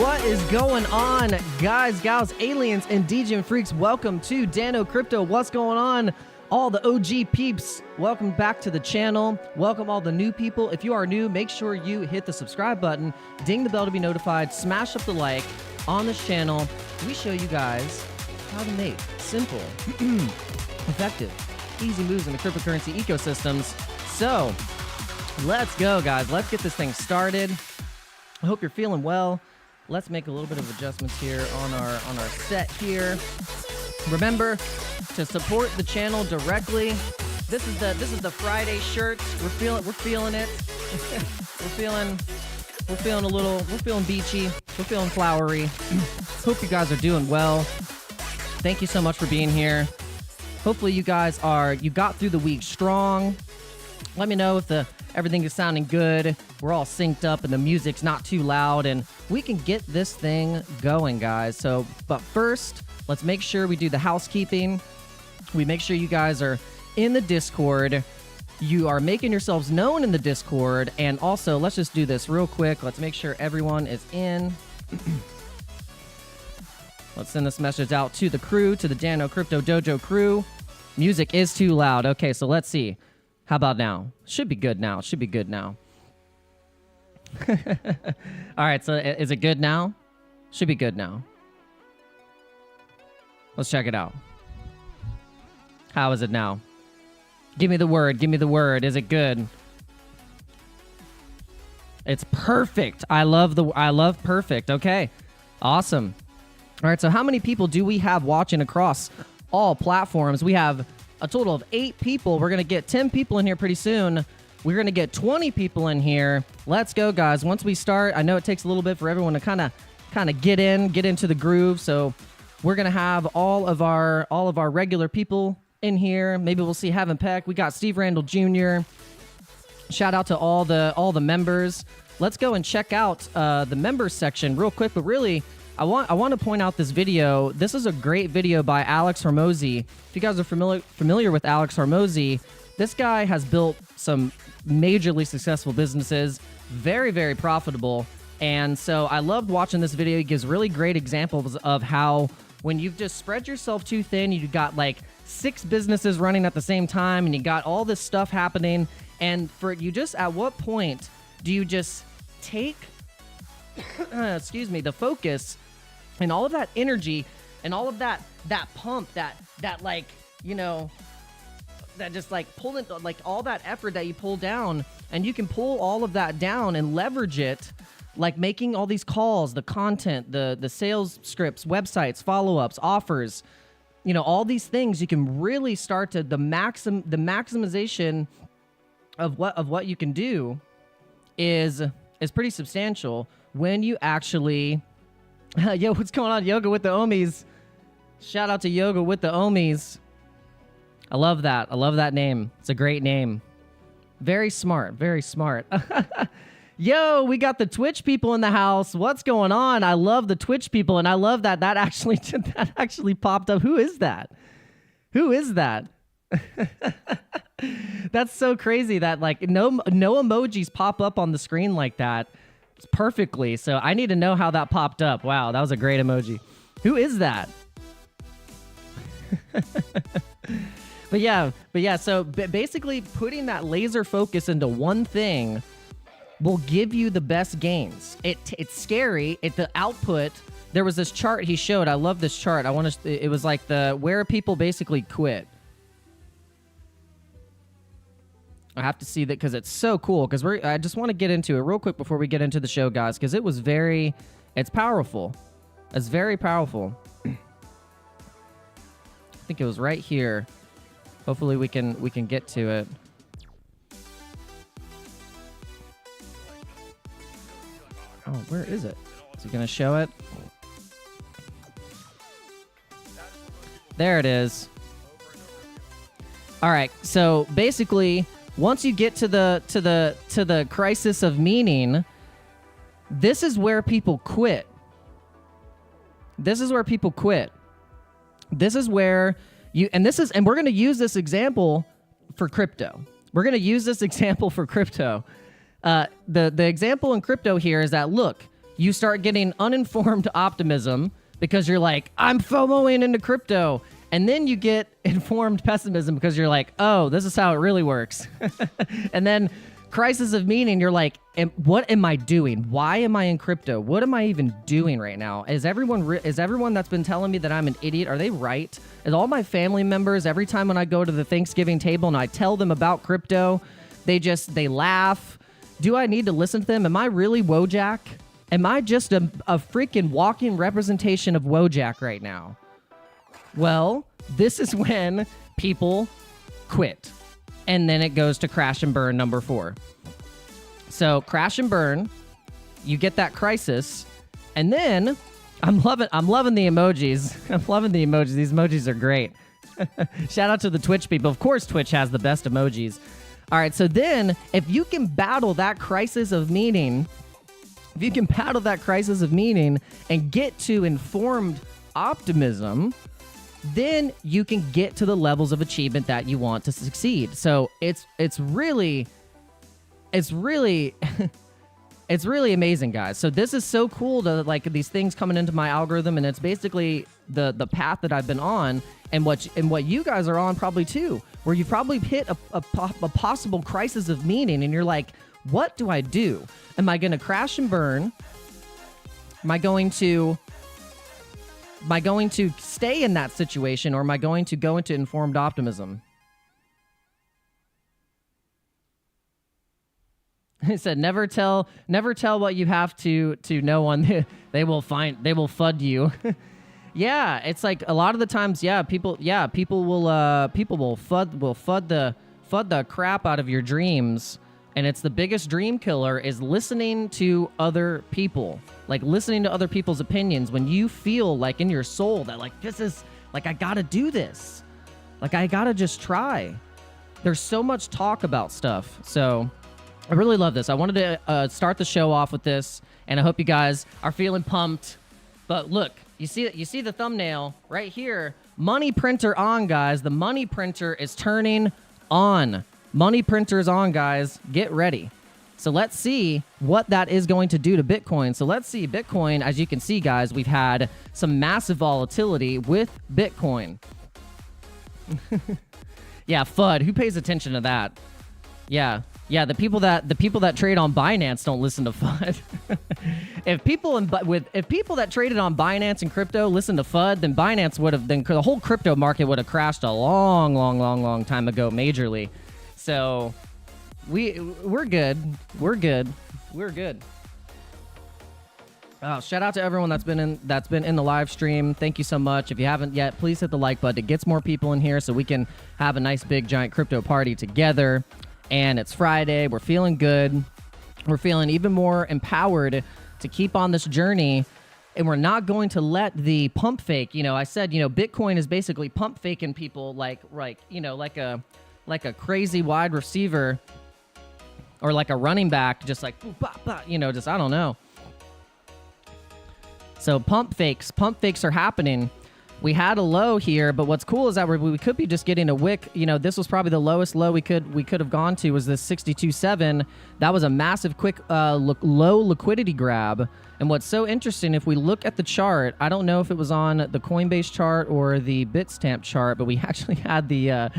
What is going on, guys, gals, aliens, and DJ freaks? Welcome to Dano Crypto. What's going on? All the OG peeps, welcome back to the channel. Welcome all the new people. If you are new, make sure you hit the subscribe button, ding the bell to be notified, smash up the like on this channel. we show you guys how to make simple, effective, easy moves in the cryptocurrency ecosystems. So let's go, guys. Let's get this thing started. I hope you're feeling well. Let's make a little bit of adjustments here on our set here. Remember to support the channel directly. This is the Friday shirt. We're feeling it. we're feeling beachy. We're feeling flowery. Hope you guys are doing well. Thank you so much for being here. Hopefully you guys you got through the week strong. Let me know if everything is sounding good. We're all synced up and the music's not too loud, and we can get this thing going, guys. But first, let's make sure we do the housekeeping. We make sure you guys are in the Discord. You are making yourselves known in the Discord, and also let's just do this real quick. Let's make sure everyone is in. Let's send this message out to the crew, to the Dano Crypto Dojo crew. Music is too loud. Okay, so let's see. How about now? Should be good now. Should be good now. All right, so is it good now? Should be good now. Let's check it out. How is it now? Give me the word. Give me the word. Is it good? It's perfect. I love perfect. Okay. Awesome. All right, so how many people do we have watching across all platforms? We have a total of 8 people. We're going to get 10 people in here pretty soon. We're going to get 20 people in here. Let's go, guys. Once we start, I know it takes a little bit for everyone to kind of get into the groove. So we're going to have all of our regular people in here. Maybe we'll see Having Peck. We got Steve Randall Jr. Shout out to all the members. Let's go and check out the members section real quick. But really, I want to point out this video. This is a great video by Alex Hormozi. If you guys are familiar with Alex Hormozi, this guy has built some majorly successful businesses, very, very profitable. And so I loved watching this video. He gives really great examples of how when you've just spread yourself too thin, you've got like 6 businesses running at the same time, and you got all this stuff happening. And at what point do you just take, the focus and all of that energy and all of that pump, that like, that just like pull it, like all that effort that you pull down, and you can pull all of that down and leverage it, like making all these calls, the content, the sales scripts, websites, follow-ups, offers, all these things. You can really start to the maximization of what you can do is pretty substantial when you actually. Yo, what's going on? Yoga with the Omis. Shout out to Yoga with the Omis. I love that. I love that name. It's a great name. Very smart. Very smart. Yo, we got the Twitch people in the house. What's going on? I love the Twitch people, and I love that actually popped up. Who is that? Who is that? That's so crazy that like no emojis pop up on the screen like that perfectly. So I need to know how that popped up. Wow, that was a great emoji. Who is that? But yeah, so basically putting that laser focus into one thing will give you the best gains. It's scary. The output, there was this chart he showed. I love this chart. It was like where people basically quit. I have to see that because it's so cool. Because I just want to get into it real quick before we get into the show, guys. Because it's powerful. It's very powerful. I think it was right here. Hopefully we can get to it. Oh, where is it? Is it gonna show it? There it is. All right. So basically, once you get to the crisis of meaning, this is where people quit. This is where people quit. This is where and we're going to use this example for crypto. We're going to use this example for crypto. The example in crypto here is that, look, you start getting uninformed optimism because you're like, I'm FOMOing into crypto. And then you get informed pessimism because you're like, oh, this is how it really works. And then crisis of meaning. You're like, what am I doing? Why am I in crypto? What am I even doing right now? Is everyone that's been telling me that I'm an idiot, are they right? Is all my family members, every time when I go to the Thanksgiving table and I tell them about crypto, they laugh? Do I need to listen to them? Am I really Wojak? Am I just a freaking walking representation of Wojak right now? Well, this is when people quit. And then it goes to crash and burn number 4. So crash and burn, you get that crisis, and then I'm loving the emojis. I'm loving the emojis. These emojis are great. Shout out to the Twitch people. Of course, Twitch has the best emojis. All right, so then if you can battle that crisis of meaning, and get to informed optimism, then you can get to the levels of achievement that you want to succeed. So it's really it's really amazing, guys. So this is so cool to like these things coming into my algorithm, and it's basically the path that I've been on, and what you guys are on probably too, where you probably hit a possible crisis of meaning, and you're like, what do I do? Am I going to crash and burn? Am I going to stay in that situation, or am I going to go into informed optimism? He said, never tell what you have to no one. They will FUD you. Yeah, it's like a lot of the times, people will FUD the crap out of your dreams. And it's the biggest dream killer is listening to other people, like listening to other people's opinions when you feel like in your soul that like, this is like, I gotta do this. Like, I gotta just try. There's so much talk about stuff. So I really love this. I wanted to start the show off with this, and I hope you guys are feeling pumped. But look, you see the thumbnail right here. Money printer on, guys. The money printer is turning on. Money printer's on, guys. Get ready. So let's see what that is going to do to Bitcoin. So let's see Bitcoin. As you can see, guys, we've had some massive volatility with Bitcoin. Yeah, FUD. Who pays attention to that? Yeah, the people that trade on Binance don't listen to FUD. If people that traded on Binance and crypto listen to FUD, then the whole crypto market would have crashed a long time ago, majorly. So we're good. Oh, shout out to everyone that's been in the live stream. Thank you so much. If you haven't yet, please hit the like button. It gets more people in here so we can have a nice big giant crypto party together. And it's Friday. We're feeling good. We're feeling even more empowered to keep on this journey. And we're not going to let the pump fake. I said, Bitcoin is basically pump faking people like a crazy wide receiver or like a running back, just like, just, I don't know. So pump fakes are happening. We had a low here, but what's cool is that we could be just getting a wick. This was probably the lowest low we could have gone to, was this 62.7. That was a massive quick low liquidity grab. And what's so interesting, if we look at the chart, I don't know if it was on the Coinbase chart or the Bitstamp chart, but we actually had the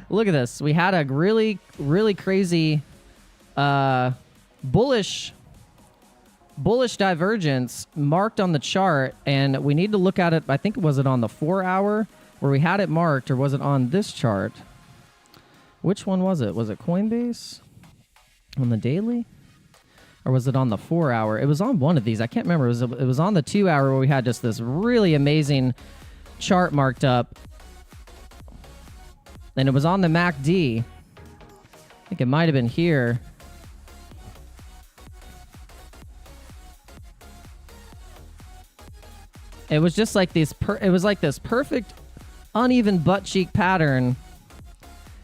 look at this. We had a really, really crazy bullish divergence marked on the chart, and we need to look at it. I think, was it on the 4-hour where we had it marked, or was it on this chart? Which one was it? Was it Coinbase on the daily, or was it on the 4-hour? It was on one of these. I can't remember. It was on the 2-hour where we had just this really amazing chart marked up, and it was on the MACD. I think it might have been here. It was just like this. It was like this perfect, uneven butt cheek pattern.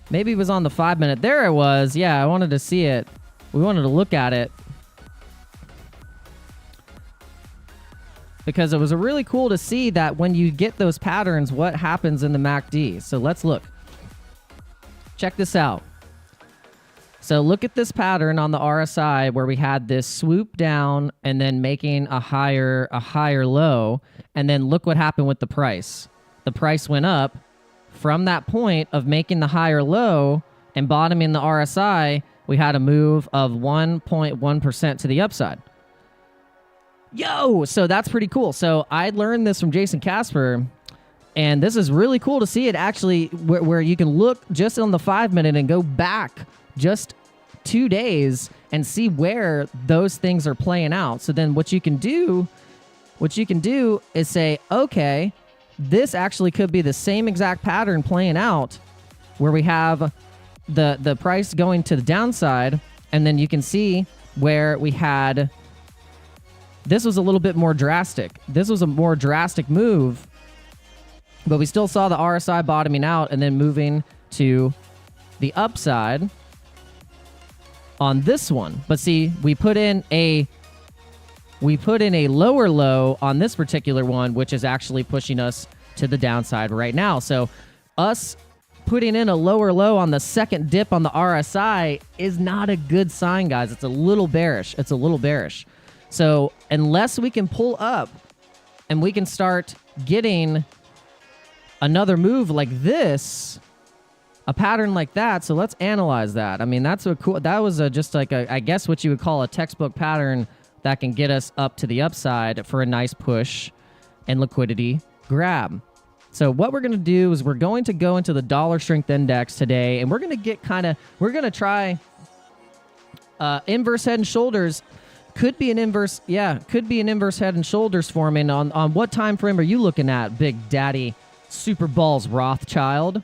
Maybe it was on the 5-minute. There it was. Yeah, I wanted to see it. We wanted to look at it because it was really cool to see that when you get those patterns, what happens in the MACD. So let's look. Check this out. So look at this pattern on the RSI where we had this swoop down and then making a higher low. And then look what happened with the price. The price went up from that point of making the higher low and bottoming the RSI. we had a move of 1.1% to the upside. Yo, so that's pretty cool. So I learned this from Jason Casper, and this is really cool to see it actually where you can look just on the 5-minute and go back just 2 days and see where those things are playing out. So then what you can do is say, okay, this actually could be the same exact pattern playing out where we have the price going to the downside, and then you can see where we had... This was a little bit more drastic. This was a more drastic move, but we still saw the RSI bottoming out and then moving to the upside on this one. But see, we put in a lower low on this particular one, which is actually pushing us to the downside right now. So us putting in a lower low on the second dip on the RSI is not a good sign, guys. It's a little bearish. It's a little bearish. So unless we can pull up and we can start getting another move like this, a pattern like that. So let's analyze that. I mean, that's a cool, that was just like I guess what you would call a textbook pattern that can get us up to the upside for a nice push and liquidity grab. So what we're going to do is we're going to go into the dollar strength index today, and we're going to get we're going to try inverse head and shoulders. Could be an inverse head and shoulders forming. On what time frame are you looking at, Big Daddy Super Balls Rothschild?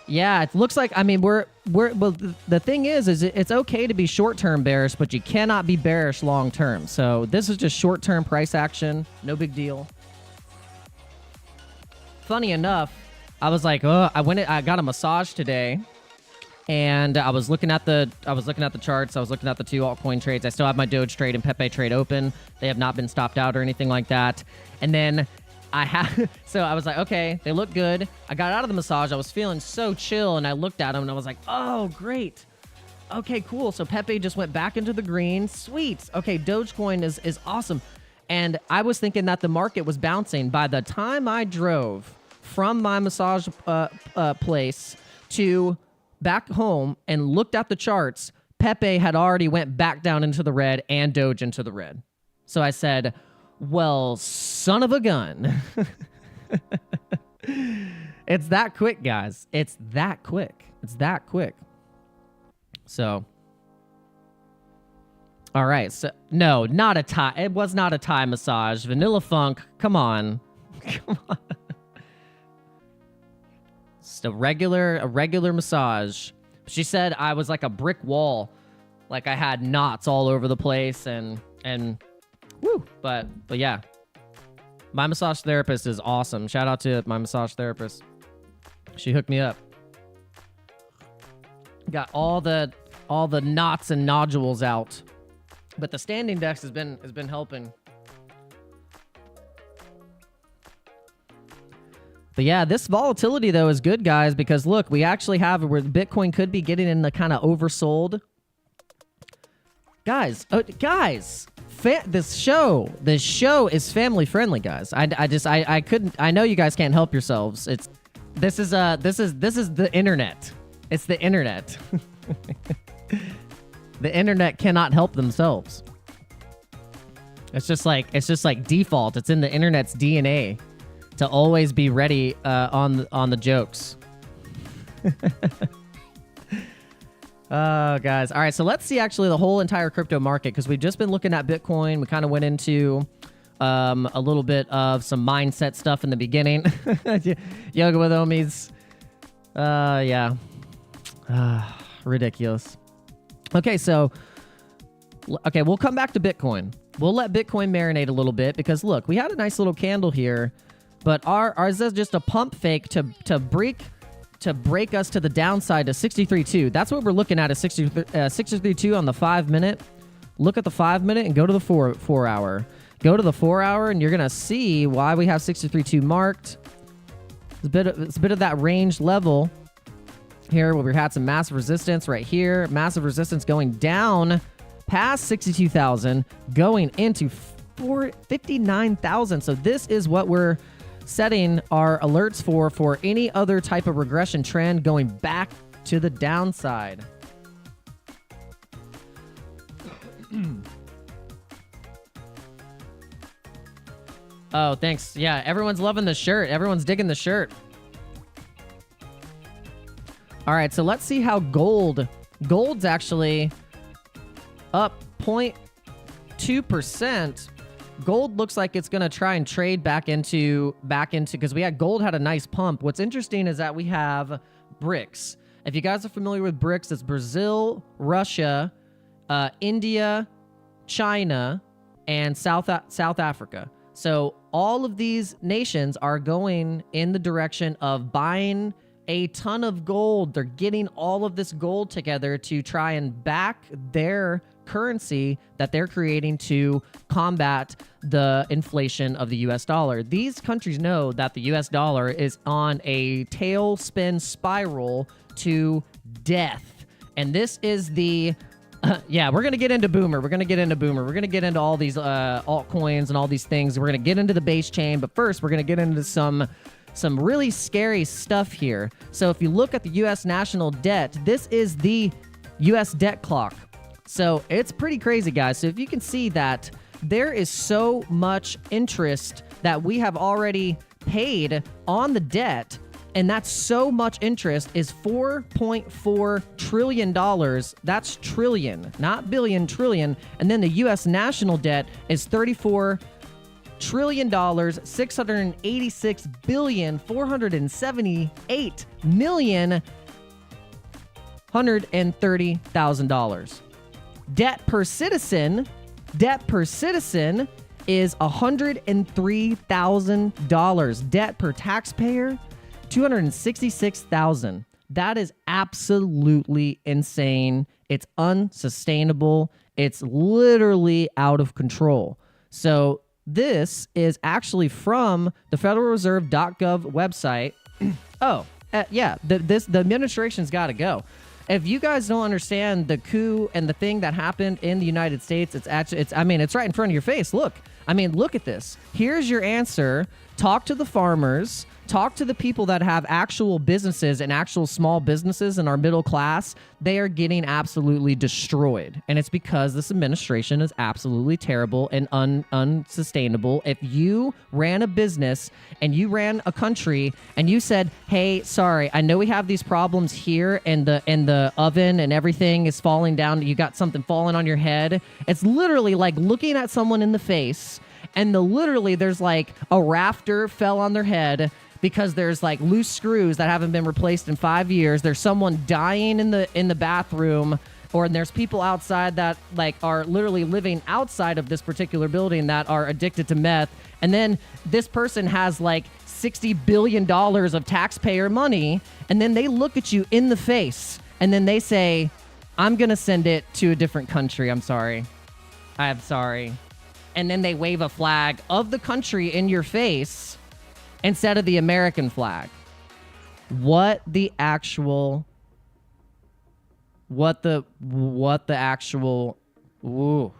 Yeah, it looks like, I mean, well, the thing is it's okay to be short-term bearish, but you cannot be bearish long-term. So this is just short-term price action. No big deal. Funny enough, I was like, I got a massage today. And I was looking at the charts. I was looking at the 2 altcoin trades. I still have my Doge trade and Pepe trade open. They have not been stopped out or anything like that. And then so I was like, okay, they look good. I got out of the massage. I was feeling so chill, and I looked at them and I was like, oh, great. Okay, cool. So Pepe just went back into the green. Sweet. Okay, Dogecoin is awesome. And I was thinking that the market was bouncing. By the time I drove from my massage place to back home and looked at the charts, Pepe had already went back down into the red and Doge into the red. So I said, well, son of a gun. It's that quick, guys. It's that quick. It's that quick. So, all right. So, no, not a Thai. It was not a Thai massage. Vanilla Funk. Come on. Come on. Just a regular massage. She said I was like a brick wall, like I had knots all over the place, and woo. But yeah, my massage therapist is awesome. Shout out to my massage therapist. She hooked me up. Got all the knots and nodules out. But the standing desk has been helping. But yeah, this volatility, though, is good, guys, because look, we actually have where Bitcoin could be getting in the kind of oversold. Guys, this show is family friendly, guys. I couldn't. I know you guys can't help yourselves. This is the internet. It's the internet. The internet cannot help themselves. It's just like default. It's in the internet's DNA. To always be ready on the jokes. Oh, guys. All right, so let's see actually the whole entire crypto market, because we've just been looking at Bitcoin. We kind of went into a little bit of some mindset stuff in the beginning. Yoga with Omis. Yeah. Ridiculous. Okay, so... Okay, we'll come back to Bitcoin. We'll let Bitcoin marinate a little bit, because, look, we had a nice little candle here. But ours is just a pump fake to break us to the downside to 63.2. That's what we're looking at, is 63.2 on the 5-minute. Look at the 5-minute and go to the 4 hour. Go to the 4 hour, and you're gonna see why we have 63.2 marked. It's a bit of that range level here where we had some massive resistance right here. Massive resistance going down past 62,000, going into 59,000. So this is what we're setting our alerts for any other type of regression trend going back to the downside. Oh, thanks. Yeah, everyone's loving the shirt. Everyone's digging the shirt. All right, so let's see how gold's actually up 0.2%. Gold looks like it's going to try and trade back into because gold had a nice pump. What's interesting is that we have BRICS. If you guys are familiar with BRICS, it's Brazil, Russia, India, China, and South Africa. So all of these nations are going in the direction of buying a ton of gold. They're getting all of this gold together to try and back their currency that they're creating to combat the inflation of the US dollar. These countries know that the US dollar is on a tailspin spiral to death. And this is the yeah, we're going to get into Boomer. We're going to get into all these altcoins and all these things. We're going to get into the base chain. But first, we're going to get into some really scary stuff here. So if you look at the U.S. national debt, this is the U.S. debt clock. So it's pretty crazy, guys. So if you can see that there is so much interest that we have already paid on the debt, and that's so much interest, is $4.4 trillion. That's trillion, not billion, trillion. And then the U.S. national debt is $34 trillion, $686,478,130,000. Debt per citizen is $103,000. Debt per taxpayer, $266,000. That is absolutely insane. It's unsustainable. It's literally out of control. So this is actually from the federalreserve.gov website. Yeah, the administration's got to go. If you guys don't understand the coup and the thing that happened in the United States, it's right in front of your face. Look at this. Here's your answer. Talk to the farmers. Talk to the people that have actual businesses and actual small businesses in our middle class. They are getting absolutely destroyed. And it's because this administration is absolutely terrible and unsustainable. If you ran a business and you ran a country and you said, hey, sorry, I know we have these problems here and the oven and everything is falling down. You got something falling on your head. It's literally like looking at someone in the face and there's like a rafter fell on their head because there's like loose screws that haven't been replaced in 5 years. There's someone dying in the bathroom, or there's people outside that like are literally living outside of this particular building that are addicted to meth. And then this person has like $60 billion of taxpayer money. And then they look at you in the face and then they say, I'm going to send it to a different country. I'm sorry. And then they wave a flag of the country in your face instead of the American flag. What the actual... Ooh.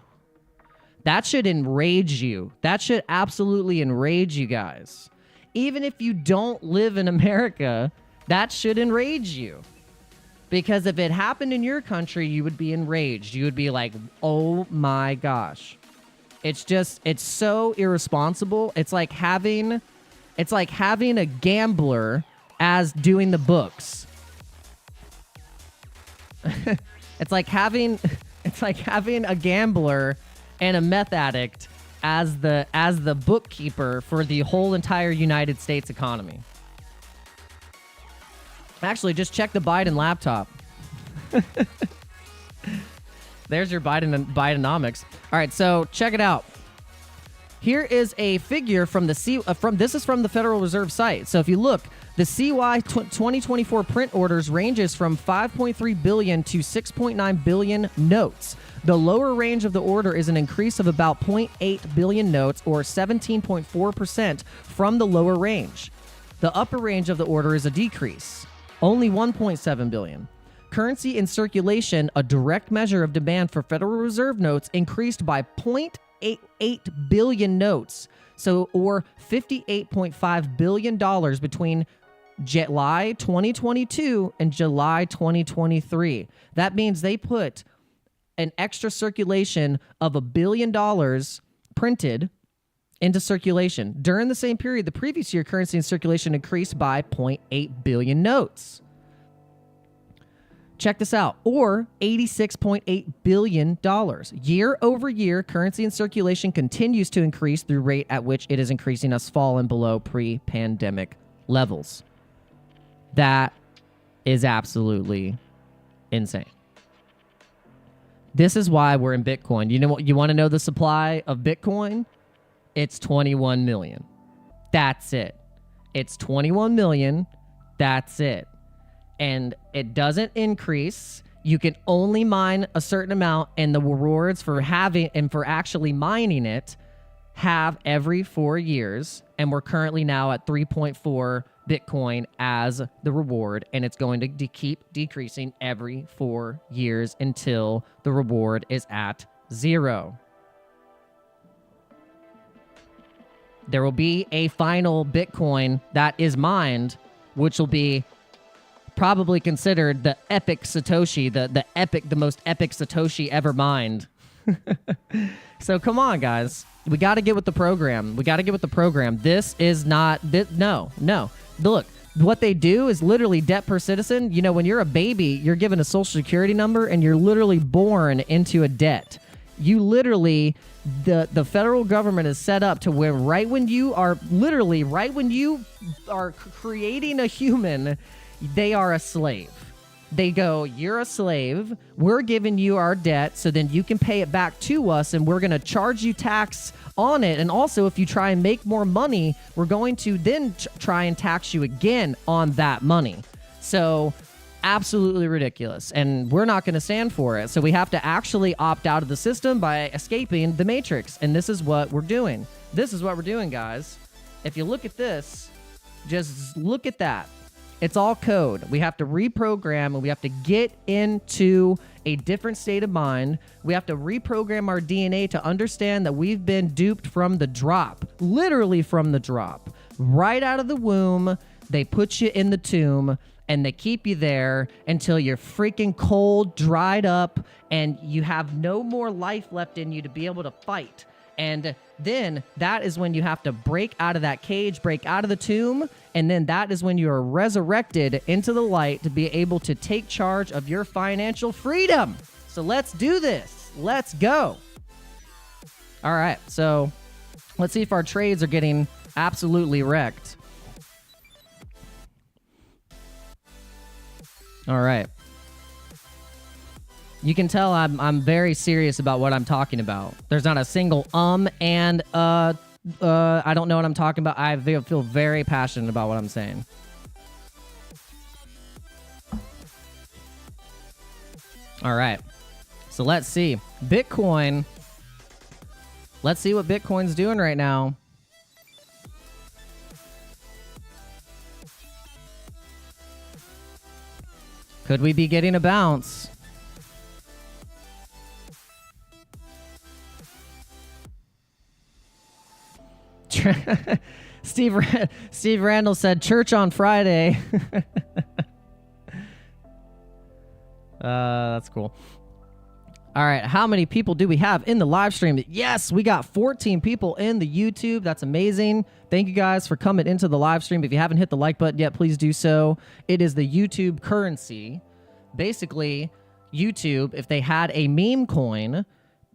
That should enrage you. That should absolutely enrage you guys. Even if you don't live in America, that should enrage you. Because if it happened in your country, you would be enraged. You would be like, oh my gosh. It's so irresponsible. It's like having a gambler as doing the books. It's like having a gambler and a meth addict as the bookkeeper for the whole entire United States economy. Actually, just check the Biden laptop. There's your Bidenomics. All right, so check it out. Here is a figure from this is from the Federal Reserve site. So if you look, the CY 2024 print orders ranges from 5.3 billion to 6.9 billion notes. The lower range of the order is an increase of about 0.8 billion notes, or 17.4% from the lower range. The upper range of the order is a decrease, only 1.7 billion. Currency in circulation, a direct measure of demand for Federal Reserve notes, increased by 0.88 billion notes, or $58.5 billion between July 2022 and July 2023. That means they put an extra circulation of $1 billion printed into circulation. During the same period, the previous year, currency in circulation increased by 0.8 billion notes. Check this out, or $86.8 billion. Year over year, currency in circulation continues to increase through rate at which it is increasing has fallen below pre-pandemic levels. That is absolutely insane. This is why we're in Bitcoin. You know what? You want to know the supply of Bitcoin? It's 21 million. That's it. It's 21 million. That's it. And it doesn't increase. You can only mine a certain amount, and the rewards for having and for actually mining it have every 4 years. And we're currently now at 3.4 Bitcoin as the reward, and it's going to keep decreasing every 4 years until the reward is at 0. There will be a final Bitcoin that is mined, which will be probably considered the epic Satoshi, the most epic Satoshi ever mined. So come on, guys. We got to get with the program. This is not... No. Look, what they do is literally debt per citizen. You know, when you're a baby, you're given a social security number, and you're literally born into a debt. You literally... The federal government is set up to where right when you are creating a human, they are a slave. They go, you're a slave. We're giving you our debt so then you can pay it back to us, and we're going to charge you tax on it. And also, if you try and make more money, we're going to then try and tax you again on that money. So absolutely ridiculous. And we're not going to stand for it. So we have to actually opt out of the system by escaping the matrix. And this is what we're doing. Guys. If you look at this, just look at that. It's all code. We have to reprogram, and we have to get into a different state of mind. We have to reprogram our DNA to understand that we've been duped from the drop. Literally from the drop. Right out of the womb, they put you in the tomb, and they keep you there until you're freaking cold, dried up, and you have no more life left in you to be able to fight. And then that is when you have to break out of that cage, break out of the tomb, and then that is when you are resurrected into the light to be able to take charge of your financial freedom. So let's do this. Let's go. All right, so let's see if our trades are getting absolutely wrecked. All right. You can tell I'm very serious about what I'm talking about. There's not a single and I don't know what I'm talking about. I feel very passionate about what I'm saying. All right. So let's see. Bitcoin. Let's see what Bitcoin's doing right now. Could we be getting a bounce? Steve Randall said church on Friday. That's cool. All right, how many people do we have in the live stream? Yes, we got 14 people in the YouTube. That's amazing. Thank you guys for coming into the live stream. If you haven't hit the like button yet, please do so. It is the YouTube currency. Basically, YouTube, if they had a meme coin,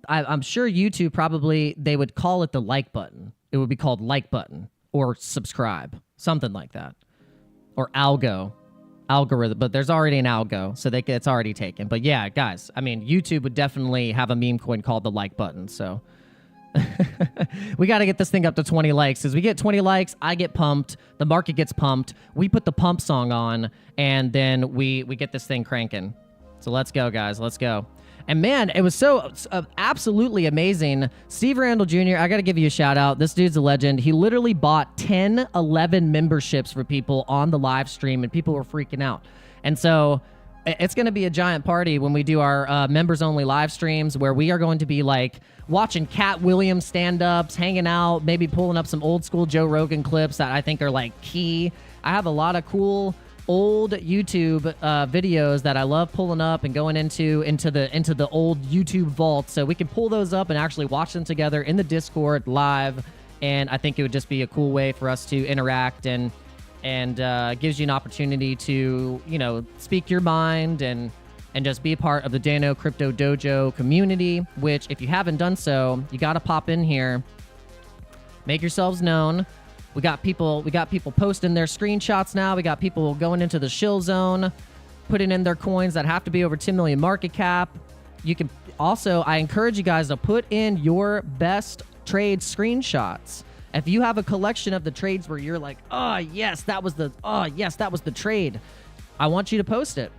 I'm sure YouTube probably, they would call it the like button. It would be called like button or subscribe, something like that. Or algorithm, but there's already an algo, so it's already taken. But yeah, guys, I mean, YouTube would definitely have a meme coin called the like button, so we got to get this thing up to 20 likes. As we get 20 likes, I get pumped, the market gets pumped, we put the pump song on, and then we get this thing cranking. So let's go, guys, let's go. And man, it was so absolutely amazing. Steve Randall Jr., I got to give you a shout out. This dude's a legend. He literally bought 10, 11 memberships for people on the live stream, and people were freaking out. And so it's going to be a giant party when we do our members-only live streams, where we are going to be like watching Cat Williams stand-ups, hanging out, maybe pulling up some old-school Joe Rogan clips that I think are like key. I have a lot of cool old YouTube videos that I love pulling up and going into the old YouTube vault, so we can pull those up and actually watch them together in the Discord live. And I think it would just be a cool way for us to interact, and gives you an opportunity to, you know, speak your mind and just be a part of the Dano Crypto Dojo community, which if you haven't done so, you got to pop in here, make yourselves known. We got people posting their screenshots now. We got people going into the shill zone, putting in their coins that have to be over 10 million market cap. You can also, I encourage you guys to put in your best trade screenshots. If you have a collection of the trades where you're like, oh yes, that was the trade, I want you to post it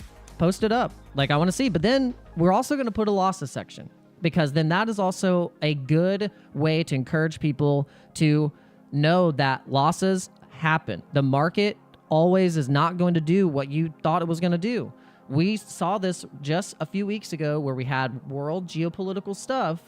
up. Like, I want to see. But then we're also going to put a losses section, because then that is also a good way to encourage people to know that losses happen. The market always is not going to do what you thought it was going to do. We saw this just a few weeks ago where we had world geopolitical stuff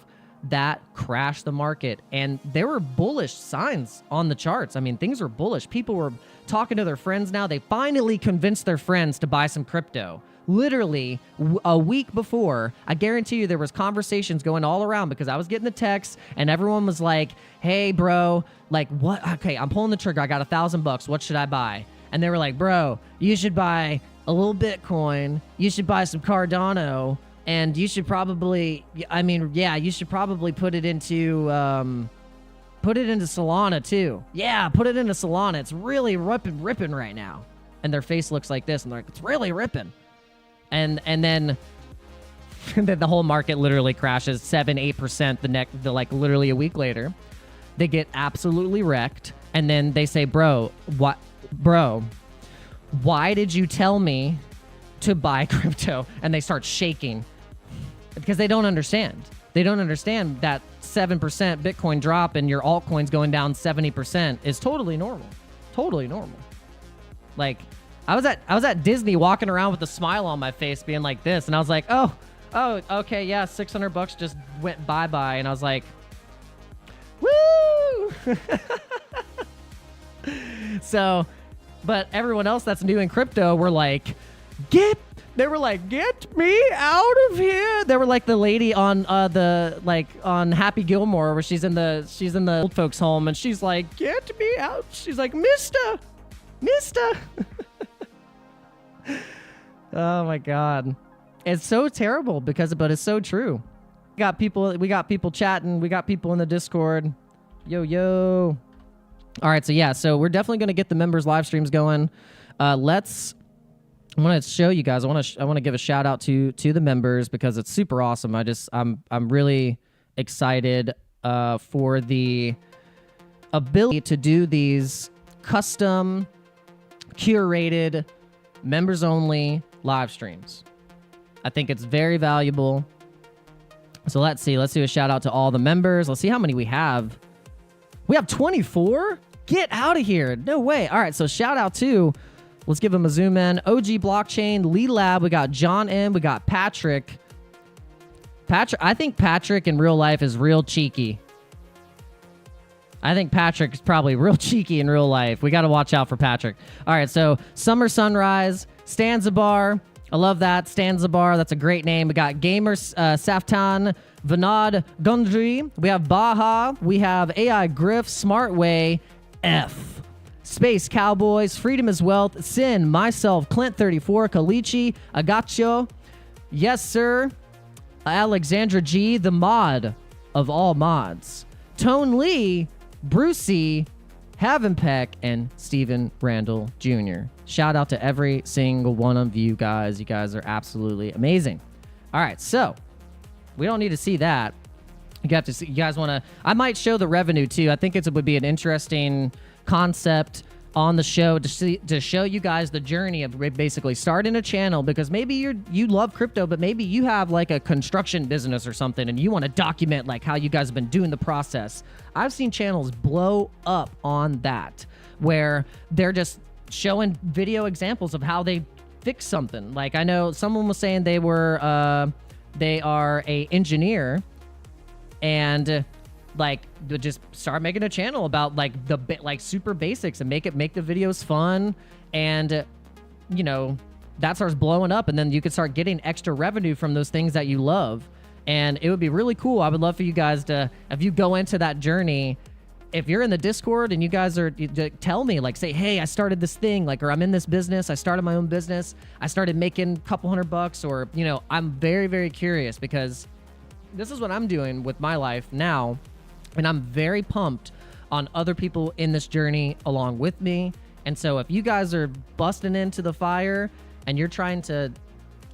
that crashed the market, and there were bullish signs on the charts. I mean, things were bullish. People were talking to their friends now. They finally convinced their friends to buy some crypto. Literally a week before, I guarantee you there was conversations going all around, because I was getting the texts and everyone was like, hey bro, like, what? Okay, I'm pulling the trigger. I got $1,000. What should I buy? And they were like, bro, you should buy a little Bitcoin. You should buy some Cardano, and you should probably, you should probably put it into Solana too. Yeah, put it into Solana. It's really ripping right now. And their face looks like this, and they're like, it's really ripping. And then the whole market literally crashes 7-8% like literally a week later. They get absolutely wrecked, and then they say, bro, why did you tell me to buy crypto? And they start shaking because they don't understand. They don't understand that 7% Bitcoin drop and your altcoins going down 70% is totally normal. Totally normal. Like, I was at Disney walking around with a smile on my face being like this, and I was like, oh, okay, yeah, $600 just went bye-bye, and I was like, woo! So, but everyone else that's new in crypto were like, get me out of here. They were like the lady on on Happy Gilmore, where she's in the old folks home, and she's like, get me out. She's like, Mister. Oh my God. It's so terrible but it's so true. We got people chatting. We got people in the Discord. Yo. All right. So we're definitely going to get the members live streams going. I want to show you guys. I want to give a shout out to the members, because it's super awesome. I'm really excited for the ability to do these custom curated members only live streams. I think it's very valuable. So let's do a shout out to all the members. Let's see how many we have. We have 24? Get out of here. No way. All right, so shout out to, let's give them a zoom in, OG Blockchain, Lee Lab, we got John M, we got Patrick. I think Patrick in real life is real cheeky. I think Patrick is probably real cheeky in real life. We got to watch out for Patrick. All right, so Summer Sunrise, Stanza Bar. I love that. Stanza Bar, that's a great name. We got Gamer Saftan, Vinod Gundry. We have Baha. We have AI Griff, Smartway, F. Space Cowboys, Freedom is Wealth, Sin, myself, Clint34, Kalichi, Agacho, Yes Sir, Alexandra G, the mod of all mods, Tone Lee, Brucey, Havenpeck, and Stephen Randall Jr. Shout out to every single one of you guys. You guys are absolutely amazing. All right, so we don't need to see that. You have to see. You guys want to? I might show the revenue too. I think it would be an interesting concept on the show to show you guys the journey of basically starting a channel, because maybe you love crypto, but maybe you have like a construction business or something and you want to document like how you guys have been doing the process. I've seen channels blow up on that, where they're just showing video examples of how they fix something. Like, I know someone was saying they are a engineer, and like just start making a channel about like super basics and make the videos fun, and you know, that starts blowing up, and then you could start getting extra revenue from those things that you love. And it would be really cool. I would love for you guys to, if you go into that journey, if you're in the Discord and you guys are, tell me, like, say, hey, I started this thing, like, or I'm in this business, I started my own business, I started making a couple $100, or, you know, I'm very, very curious, because this is what I'm doing with my life now, and I'm very pumped on other people in this journey along with me. And so if you guys are busting into the fire and you're trying to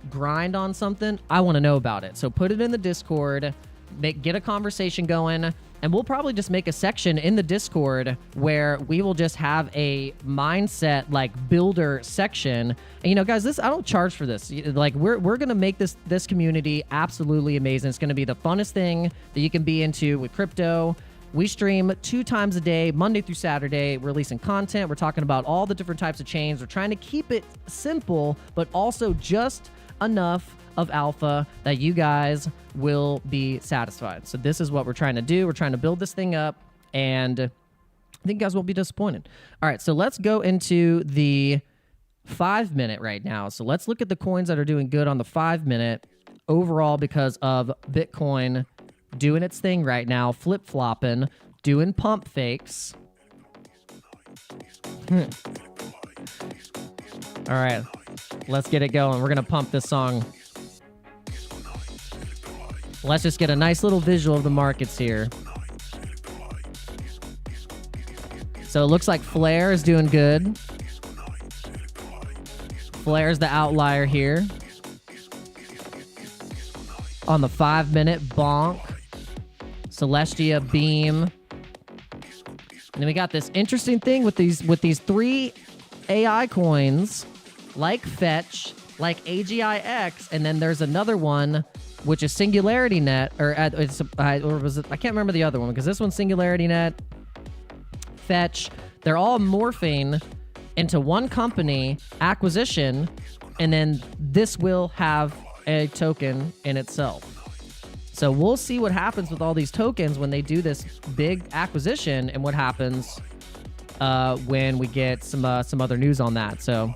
grind on something, I want to know about it. So put it in the Discord, get a conversation going, and we'll probably just make a section in the Discord where we will just have a mindset, like, builder section. And, you know, guys, this, I don't charge for this. Like, we're going to make this community absolutely amazing. It's going to be the funnest thing that you can be into with crypto. We stream 2 times a day, Monday through Saturday, releasing content. We're talking about all the different types of chains. We're trying to keep it simple, but also just enough of alpha that you guys will be satisfied. So this is what we're trying to do. We're trying to build this thing up, and I think you guys won't be disappointed. All right, so let's go into the 5-minute right now. So let's look at the coins that are doing good on the 5-minute overall, because of Bitcoin doing its thing right now, flip-flopping, doing pump fakes. All right, let's get it going. We're going to pump this song. Let's just get a nice little visual of the markets here. So it looks like Flare is doing good. Flare's the outlier here. On the 5-minute, Bonk, Celestia, Beam. And then we got this interesting thing with these 3 AI coins, like Fetch, like AGIX, and then there's another one, which is Singularity Net, or was it? I can't remember the other one, because this one's Singularity Net, Fetch. They're all morphing into one company acquisition, and then this will have a token in itself. So we'll see what happens with all these tokens when they do this big acquisition, and what happens when we get some other news on that. So,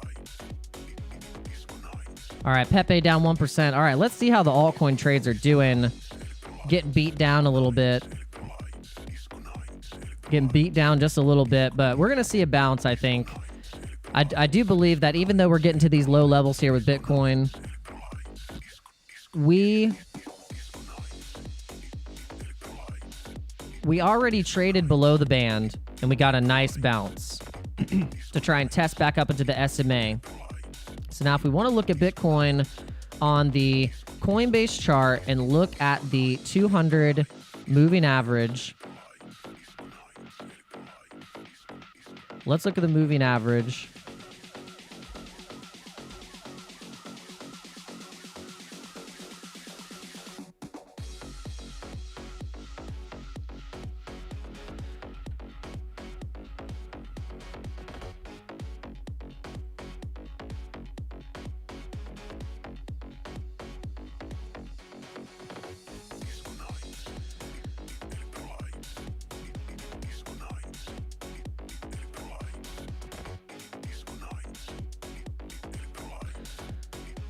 all right, Pepe down 1%. All right, let's see how the altcoin trades are doing. Getting beat down a little bit. Getting beat down just a little bit, but we're going to see a bounce, I think. I do believe that even though we're getting to these low levels here with Bitcoin, we already traded below the band, and we got a nice bounce to try and test back up into the SMA. So now if we want to look at Bitcoin on the Coinbase chart and look at the 200 moving average, let's look at the moving average.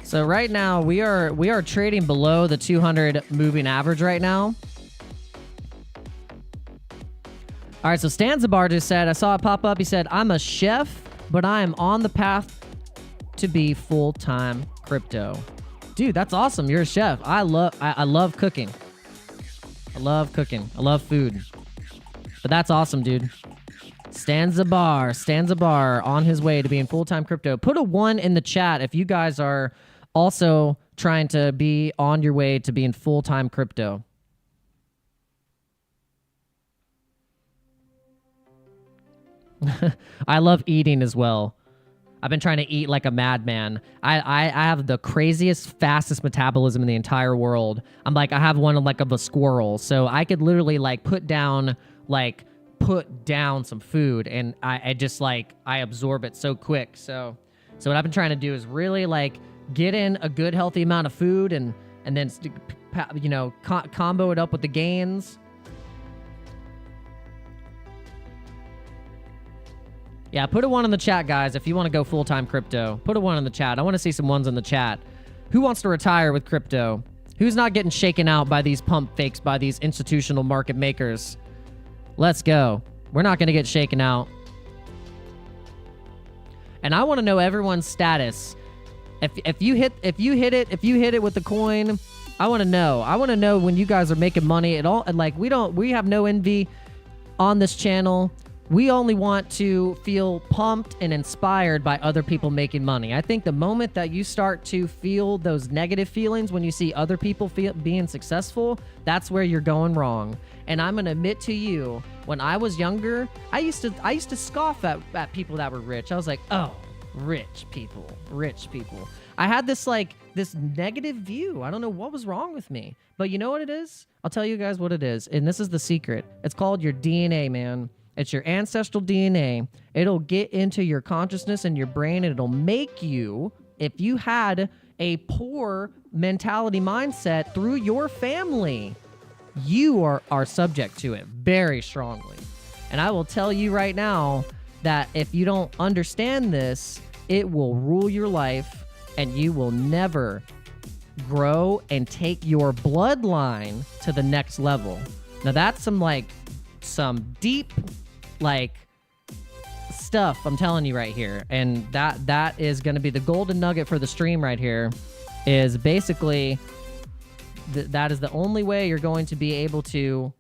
So right now we are trading below the 200 moving average right now. All right, so Stanzabar just said, I saw it pop up. He said, I'm a chef, but I am on the path to be full-time crypto. Dude, that's awesome. You're a chef. I love cooking. I love cooking. I love food. But that's awesome, dude. Stanzabar on his way to being full-time crypto. Put a 1 in the chat if you guys are also trying to be on your way to being full-time crypto. I love eating as well. I've been trying to eat like a madman. I have the craziest, fastest metabolism in the entire world. I'm like, I have one of a squirrel. So I could literally put down some food, and I just I absorb it so quick. So what I've been trying to do is really get in a good healthy amount of food, and then combo it up with the gains. Yeah, put a 1 in the chat, guys, if you want to go full-time crypto. Put a 1 in the chat. I want to see some 1s in the chat. Who wants to retire with crypto? Who's not getting shaken out by these pump fakes, by these institutional market makers? Let's go. We're not going to get shaken out. And I want to know everyone's status. If you hit it with the coin, I want to know. I want to know when you guys are making money at all. And like we have no envy on this channel. We only want to feel pumped and inspired by other people making money. I think the moment that you start to feel those negative feelings when you see other people being successful, that's where you're going wrong. And I'm gonna admit to you, when I was younger, I used to scoff at people that were rich. I was like, oh, rich people. I had this negative view. I don't know what was wrong with me. But you know what it is? I'll tell you guys what it is. And this is the secret. It's called your DNA, man. It's your ancestral DNA. It'll get into your consciousness and your brain, and it'll make you, if you had a poor mentality mindset through your family, you are subject to it very strongly. And I will tell you right now that if you don't understand this, it will rule your life, and you will never grow and take your bloodline to the next level. Now that's some deep stuff I'm telling you right here, and that is going to be the golden nugget for the stream right here. Is basically that is the only way you're going to be able to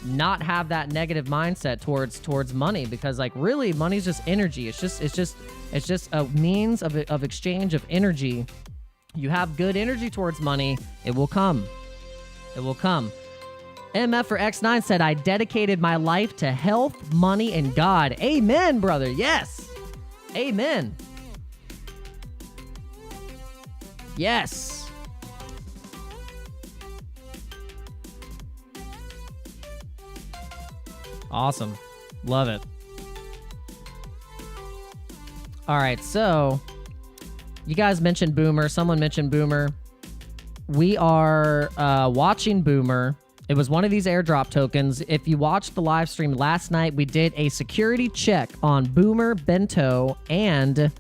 not have that negative mindset towards money, because like really money's just energy. It's just a means of exchange of energy. You have good energy towards money, it will come. MF for X9 said, I dedicated my life to health, money, and God. Amen, brother. Yes. Amen. Yes. Awesome. Love it. All right, so you guys mentioned Boomer. Someone mentioned Boomer. We are watching Boomer. It was one of these airdrop tokens. If you watched the live stream last night, we did a security check on Boomer, Bento, and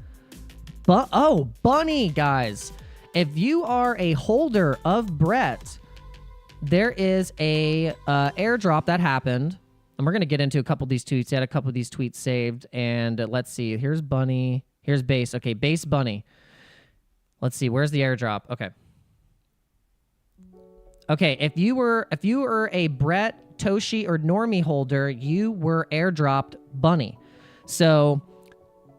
Bunny, guys. If you are a holder of Brett, there is a airdrop that happened. And we're going to get into a couple of these tweets. I had a couple of these tweets saved. And let's see. Here's Bunny. Here's Base. Okay, Base Bunny. Let's see. Where's the airdrop? Okay. Okay, if you were a Brett, Toshi, or Normie holder, you were airdropped Bunny. So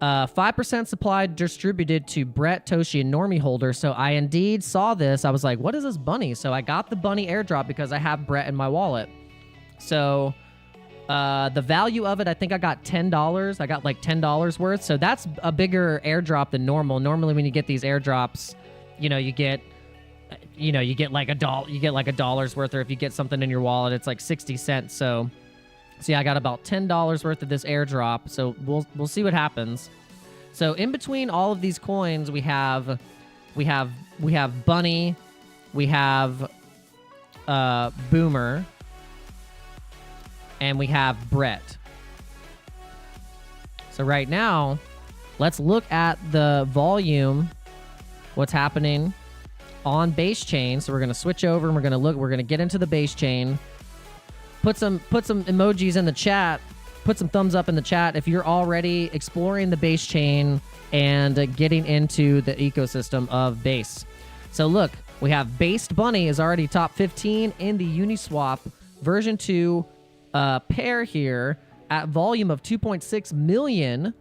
5% supply distributed to Brett, Toshi, and Normie holders. So I indeed saw this. I was like, what is this Bunny? So I got the Bunny airdrop because I have Brett in my wallet. So the value of it, I think I got $10. I got like $10 worth. So that's a bigger airdrop than normal. Normally when you get these airdrops, you get like a dollar's worth, or if you get something in your wallet, it's like 60 cents. So yeah, I got about $10 worth of this airdrop. So we'll see what happens. So in between all of these coins, we have Bunny, we have Boomer, and we have Brett. So right now, let's look at the volume, what's happening on base chain. So we're going to switch over and we're going to get into the base chain. Put some emojis in the chat. Put some thumbs up in the chat if you're already exploring the base chain and getting into the ecosystem of Base. So look, we have Based Bunny is already top 15 in the Uniswap version 2 pair here at volume of 2.6 million.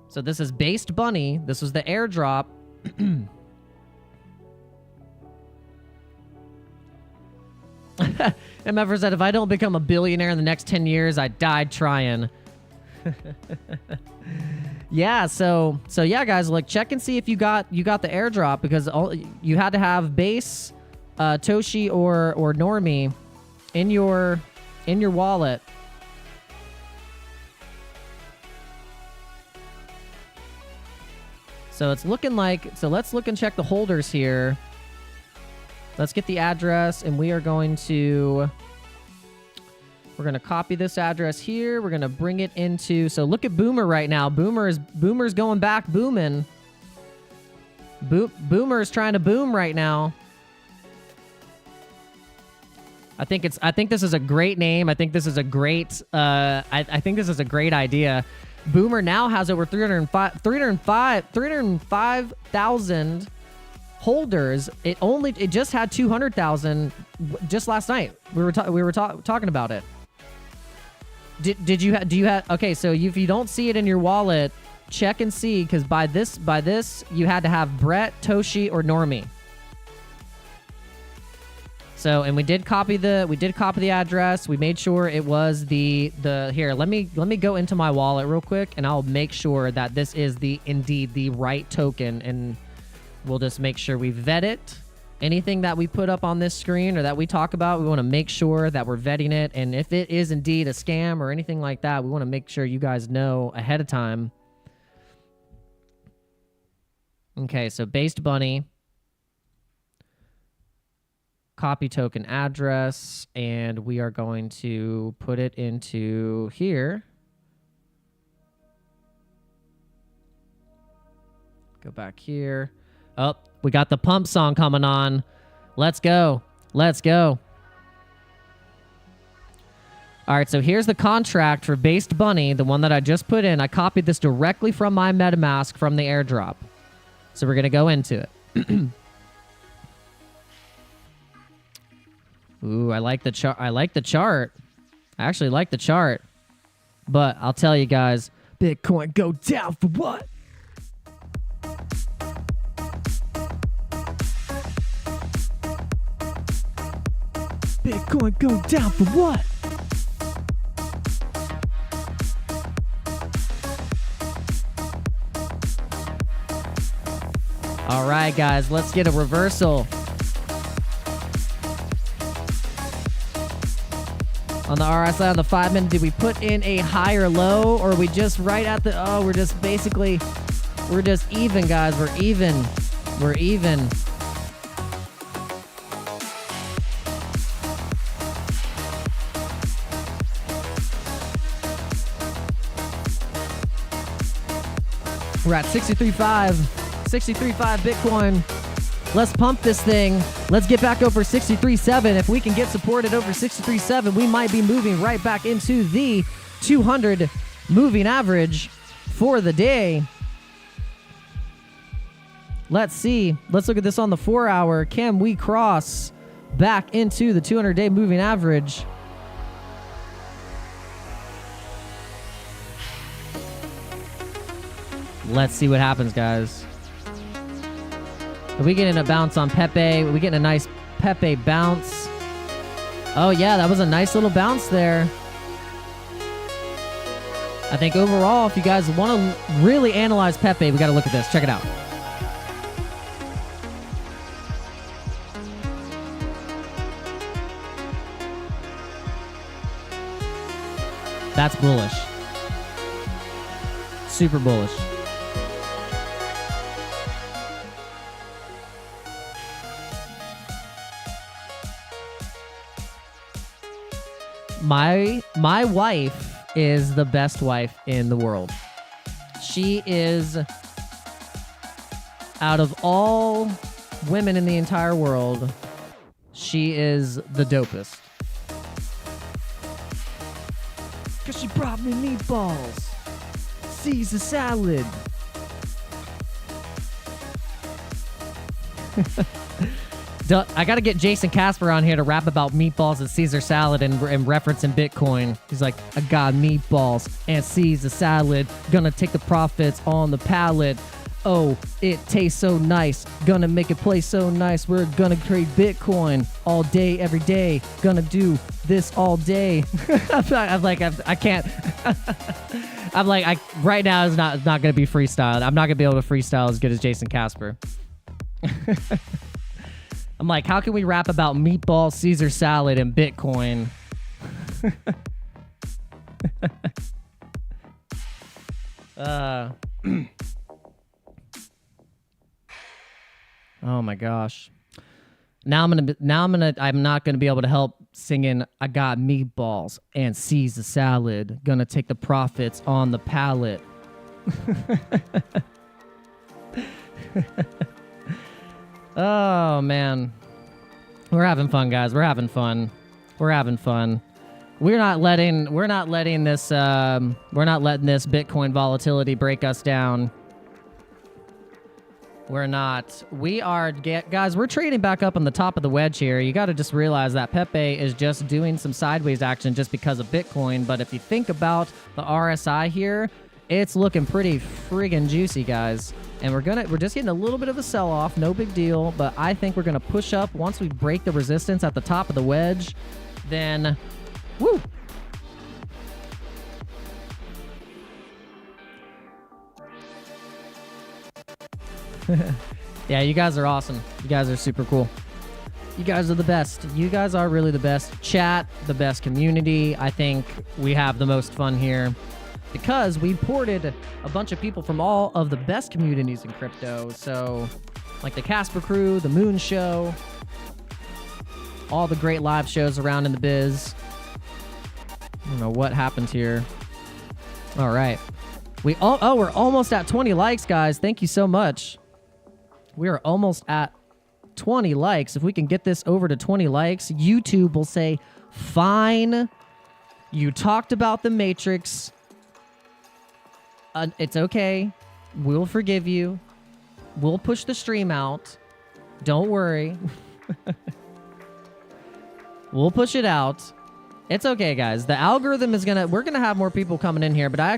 So this is Based Bunny. This was the airdrop. MF said, if I don't become a billionaire in the next 10 years, I died trying. Yeah, so yeah, guys, like check and see if you got the airdrop, because you had to have Base, Toshi, or Normie in your wallet. So it's looking like, so let's look and check the holders here. Let's get the address, and we are going to We're going to copy this address here. We're going to bring it into... So look at Boomer right now. Boomer's going back booming. Boomer's trying to boom right now. I think this is a great name. I think this is a great I think this is a great idea. Boomer now has over 305,000 holders. It just had 200,000 just last night. We were talking about it. Do you have okay, so if you don't see it in your wallet, check and see, because by this you had to have Brett, Toshi, or Normie. So, and we did copy the address. We made sure it was the here. Let me go into my wallet real quick, and I'll make sure that this is indeed the right token, and we'll just make sure we vet it. Anything that we put up on this screen or that we talk about, we want to make sure that we're vetting it. And if it is indeed a scam or anything like that, we want to make sure you guys know ahead of time. Okay, so based bunny, copy token address, and we are going to put it into here. Go back here. Oh, we got the pump song coming on. Let's go. Let's go. All right, so here's the contract for Based Bunny, the one that I just put in. I copied this directly from my MetaMask from the airdrop. So we're going to go into it. Ooh, I like the chart. I like the chart. I actually like the chart. But I'll tell you guys, Bitcoin go down for what? Bitcoin go down for what? All right, guys, let's get a reversal. On the RSI on the 5 minute, did we put in a high or low, or are we just right at the... Oh, we're just basically... We're just even, guys. We're even. We're even. We're at 63.5. 63.5 Bitcoin. Let's pump this thing. Let's get back over 63.7. If we can get supported over 63.7, we might be moving right back into the 200 moving average for the day. Let's see. Let's look at this on the 4 hour. Can we cross back into the 200-day moving average? Let's see what happens, guys. Are we getting a bounce on Pepe? Are we getting a nice Pepe bounce? Oh, yeah, that was a nice little bounce there. I think overall, if you guys want to really analyze Pepe, we got to look at this. Check it out. That's bullish. Super bullish. My wife is the best wife in the world. She is, out of all women in the entire world, she is the dopest. Cause she brought me meatballs, Caesar salad. I got to get Jason Casper on here to rap about meatballs and Caesar salad and referencing Bitcoin. He's like, I got meatballs and Caesar salad. Gonna take the profits on the pallet. Oh, it tastes so nice. Gonna make it play so nice. We're gonna trade Bitcoin all day, every day. Gonna do this all day. I'm like, I can't. I'm like, right now it's not gonna be freestyle. I'm not gonna be able to freestyle as good as Jason Casper. I'm like, how can we rap about meatball, Caesar salad, and Bitcoin? Oh my gosh. I'm not gonna be able to help singing, I got meatballs and Caesar salad. Gonna take the profits on the pallet. Oh, man. We're having fun, guys. We're having fun. We're having fun. We're not letting this Bitcoin volatility break us down. We're not. We are, guys, we're trading back up on the top of the wedge here. You got to just realize that Pepe is just doing some sideways action just because of Bitcoin. But if you think about the RSI here, it's looking pretty friggin' juicy, guys. And we're just getting a little bit of a sell-off. No big deal. But I think we're going to push up once we break the resistance at the top of the wedge. Then, woo! Yeah, you guys are awesome. You guys are super cool. You guys are the best. You guys are really the best. Chat, the best community. I think we have the most fun here because we ported a bunch of people from all of the best communities in crypto. So, like the Casper Crew, the Moon Show, all the great live shows around in the biz. I don't know what happened here. All right. We're almost at 20 likes, guys. Thank you so much. We are almost at 20 likes. If we can get this over to 20 likes, YouTube will say, fine, you talked about the Matrix. It's okay. We'll forgive you. We'll push the stream out. Don't worry. We'll push it out. It's okay, guys. The algorithm is we're gonna have more people coming in here, but I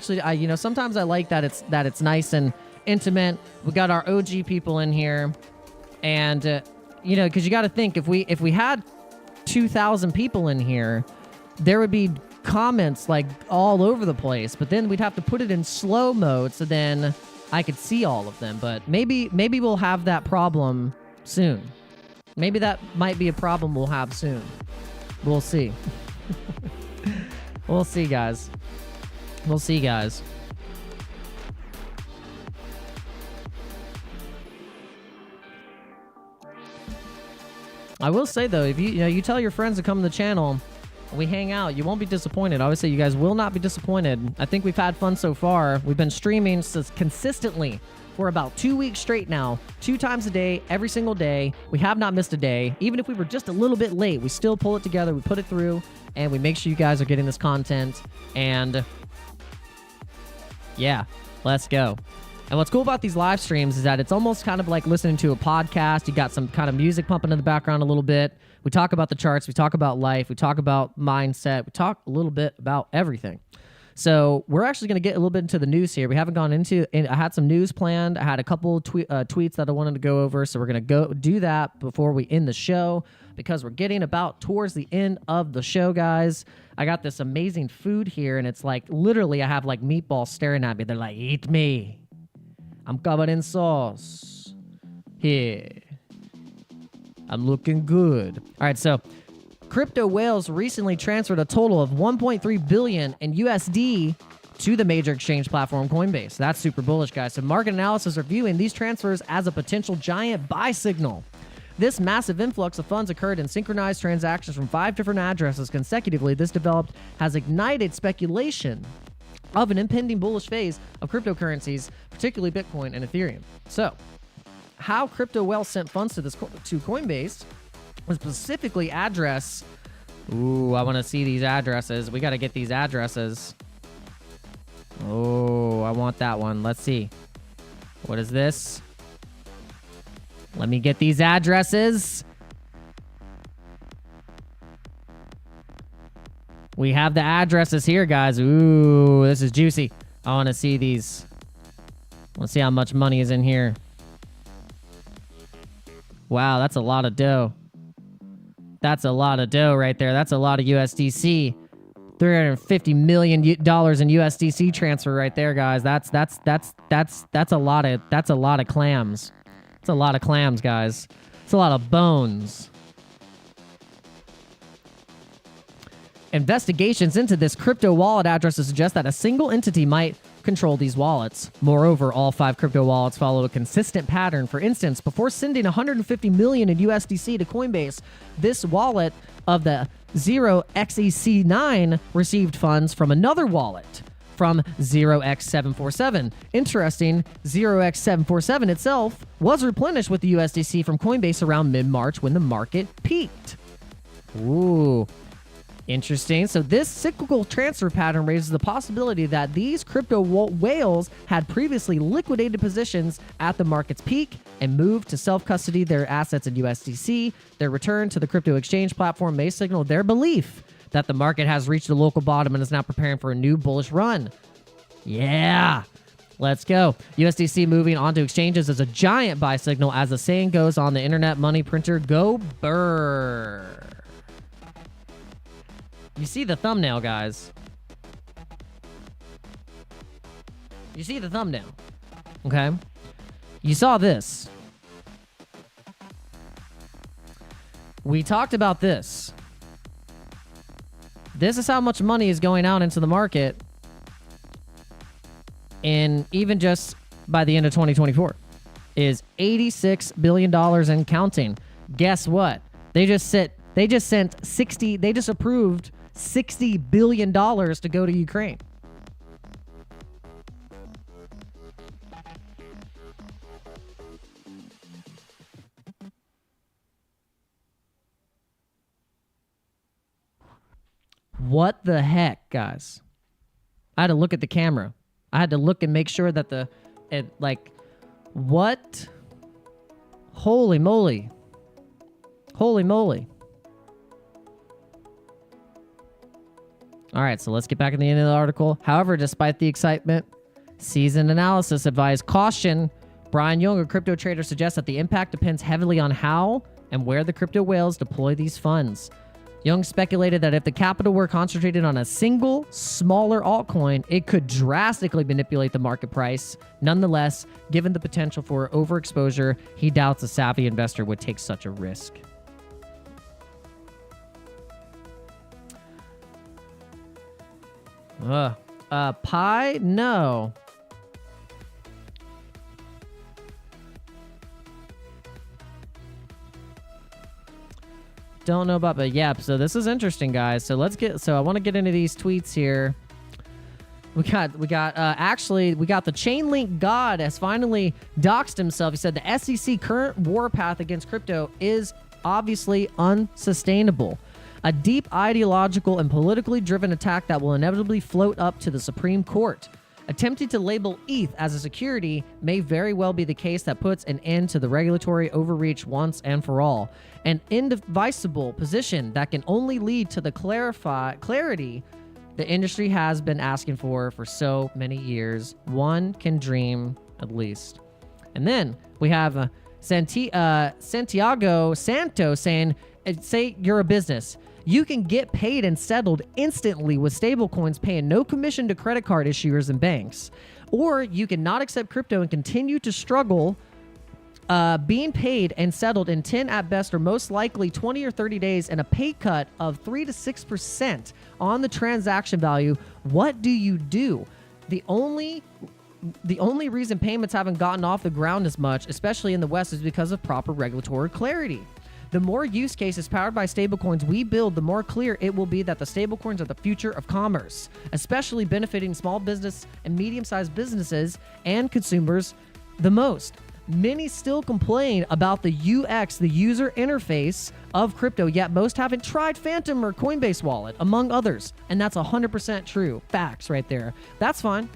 sometimes I like that it's nice and intimate. We got our OG people in here, and because you got to think, if we had 2,000 people in here, there would be comments like all over the place. But then we'd have to put it in slow mode, so then I could see all of them. But maybe we'll have that problem soon. Maybe that might be a problem we'll have soon. We'll see. We'll see, guys. We'll see, guys. I will say, though, if you tell your friends to come to the channel, we hang out, you won't be disappointed. Obviously, you guys will not be disappointed. I think we've had fun so far. We've been streaming consistently for about 2 weeks straight now, 2 times a day, every single day. We have not missed a day. Even if we were just a little bit late, we still pull it together, we put it through, and we make sure you guys are getting this content. And yeah, let's go. And what's cool about these live streams is that it's almost kind of like listening to a podcast. You got some kind of music pumping in the background a little bit. We talk about the charts. We talk about life. We talk about mindset. We talk a little bit about everything. So we're actually going to get a little bit into the news here. We haven't gone into it. I had some news planned. I had a couple tweets that I wanted to go over. So we're going to go do that before we end the show, because we're getting about towards the end of the show, guys. I got this amazing food here, and it's like literally I have like meatballs staring at me. They're like, eat me. I'm covered in sauce. Here. I'm looking good. All right, so crypto whales recently transferred a total of $1.3 billion in USD to the major exchange platform Coinbase. That's super bullish, guys. So market analysis are viewing these transfers as a potential giant buy signal. This massive influx of funds occurred in synchronized transactions from 5 different addresses consecutively. This developed has ignited speculation of an impending bullish phase of cryptocurrencies, particularly Bitcoin and Ethereum. So, how crypto whales sent funds to Coinbase was specifically address. Ooh, I want to see these addresses. We got to get these addresses. Oh, I want that one. Let's see. What is this? Let me get these addresses. We have the addresses here, guys. Ooh, this is juicy. I want to see these. I want to see how much money is in here. Wow, that's a lot of dough. That's a lot of dough right there. That's a lot of USDC. $350 million in USDC transfer right there, guys. That's a lot of clams. It's a lot of clams, guys. It's a lot of bones. Investigations into this crypto wallet addresses suggest that a single entity might control these wallets. Moreover, all 5 crypto wallets follow a consistent pattern. For instance, before sending $150 million in USDC to Coinbase, this wallet of the 0xEC9 received funds from another wallet, from 0x747. Interesting, 0x747 itself was replenished with the USDC from Coinbase around mid-March when the market peaked. Ooh, interesting. So this cyclical transfer pattern raises the possibility that these crypto whales had previously liquidated positions at the market's peak and moved to self-custody their assets in USDC. Their return to the crypto exchange platform may signal their belief that the market has reached a local bottom and is now preparing for a new bullish run. Yeah, let's go. USDC moving onto exchanges is a giant buy signal, as the saying goes on the internet money printer, go burr. You see the thumbnail, guys. You see the thumbnail, okay? You saw this. We talked about this. This is how much money is going out into the market, and even just by the end of 2024 is $86 billion and counting. Guess what? They just approved $60 billion to go to Ukraine. What the heck, guys? I had to look at the camera. I had to look and make sure that what? Holy moly. Holy moly. All right, so let's get back to the end of the article. However, despite the excitement, seasoned analysis advised caution. Brian Young, a crypto trader, suggests that the impact depends heavily on how and where the crypto whales deploy these funds. Young speculated that if the capital were concentrated on a single, smaller altcoin, it could drastically manipulate the market price. Nonetheless, given the potential for overexposure, he doubts a savvy investor would take such a risk. Pi? No. Don't know about, but yeah, so this is interesting, guys. So I want to get into these tweets here. We got the Chainlink God has finally doxed himself. He said the SEC current warpath against crypto is obviously unsustainable. A deep ideological and politically driven attack that will inevitably float up to the Supreme Court. Attempting to label ETH as a security may very well be the case that puts an end to the regulatory overreach once and for all. An indivisible position that can only lead to the clarity the industry has been asking for so many years. One can dream, at least. And then we have Santiago Santos saying, say you're a business. You can get paid and settled instantly with stablecoins paying no commission to credit card issuers and banks. Or you can not accept crypto and continue to struggle being paid and settled in 10 at best or most likely 20 or 30 days and a pay cut of 3 to 6% on the transaction value. What do you do? The only reason payments haven't gotten off the ground as much, especially in the West, is because of proper regulatory clarity. The more use cases powered by stablecoins we build, the more clear it will be that the stablecoins are the future of commerce, especially benefiting small business and medium-sized businesses and consumers the most. Many still complain about the UX, the user interface of crypto, yet most haven't tried Phantom or Coinbase Wallet, among others. And that's 100% true. Facts right there. That's fine.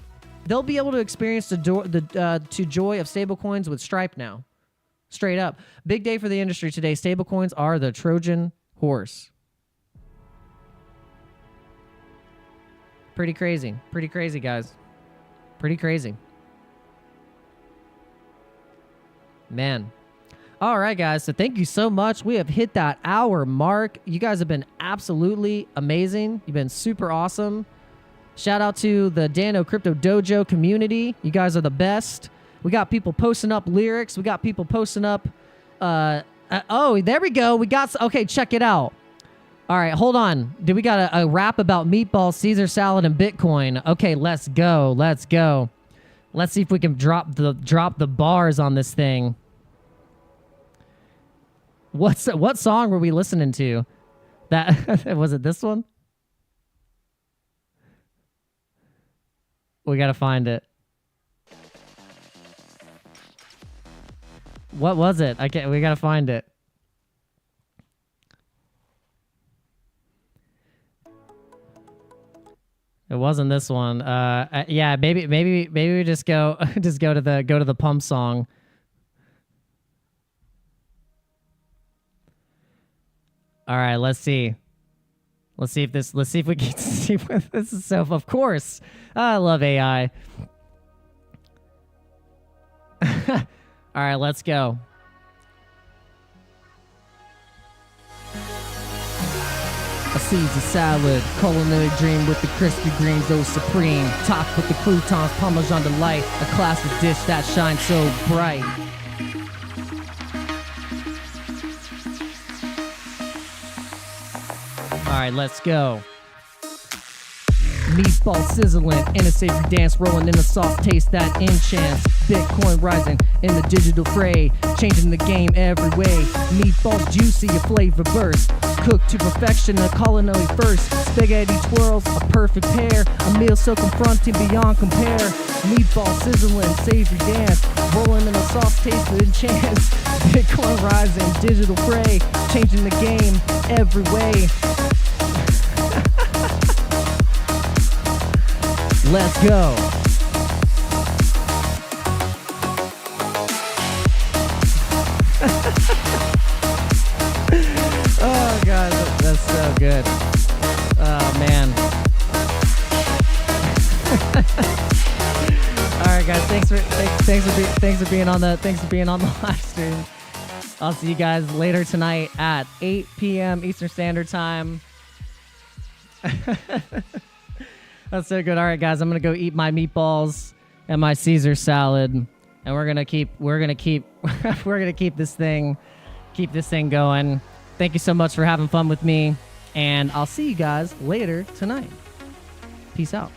They'll be able to experience the joy of stablecoins with Stripe now. Straight up. Big day for the industry today. Stablecoins are the Trojan horse. Pretty crazy. Pretty crazy, guys. Pretty crazy. Man. All right, guys. So thank you so much. We have hit that hour mark. You guys have been absolutely amazing. You've been super awesome. Shout out to the Dano Crypto Dojo community. You guys are the best. We got people posting up lyrics. We got people posting up. Oh, there we go. Okay, check it out. All right, hold on. We got a rap about meatballs, Caesar salad, and Bitcoin. Okay, let's go. Let's go. Let's see if we can drop the bars on this thing. What song were we listening to? That was it. This one. We gotta find it. What was it? I can't. We gotta find it. It wasn't this one. Yeah, maybe we just go to the pump song. All right, let's see. Let's see if we can see what this is. So, of course, I love AI. All right, let's go. A Caesar salad, culinary dream with the crispy greens, oh supreme. Topped with the croutons, Parmesan delight, a classic dish that shines so bright. All right, let's go. Meatball sizzling in a savory dance, rolling in a soft taste that enchants. Bitcoin rising in the digital fray, changing the game every way. Meatballs juicy, a flavor burst, cooked to perfection, a culinary first. Spaghetti twirls, a perfect pair, a meal so confronting beyond compare. Meatball sizzling, savory dance, rolling in a soft taste that enchants. Bitcoin rising, digital fray, changing the game every way. Let's go. Oh god, that's so good. Oh man. All right, guys. Thanks for being on the live stream. I'll see you guys later tonight at 8 p.m. Eastern Standard Time. That's so good. All right, guys, I'm gonna go eat my meatballs and my Caesar salad, and we're gonna keep this thing going. Thank you so much for having fun with me, and I'll see you guys later tonight. Peace out.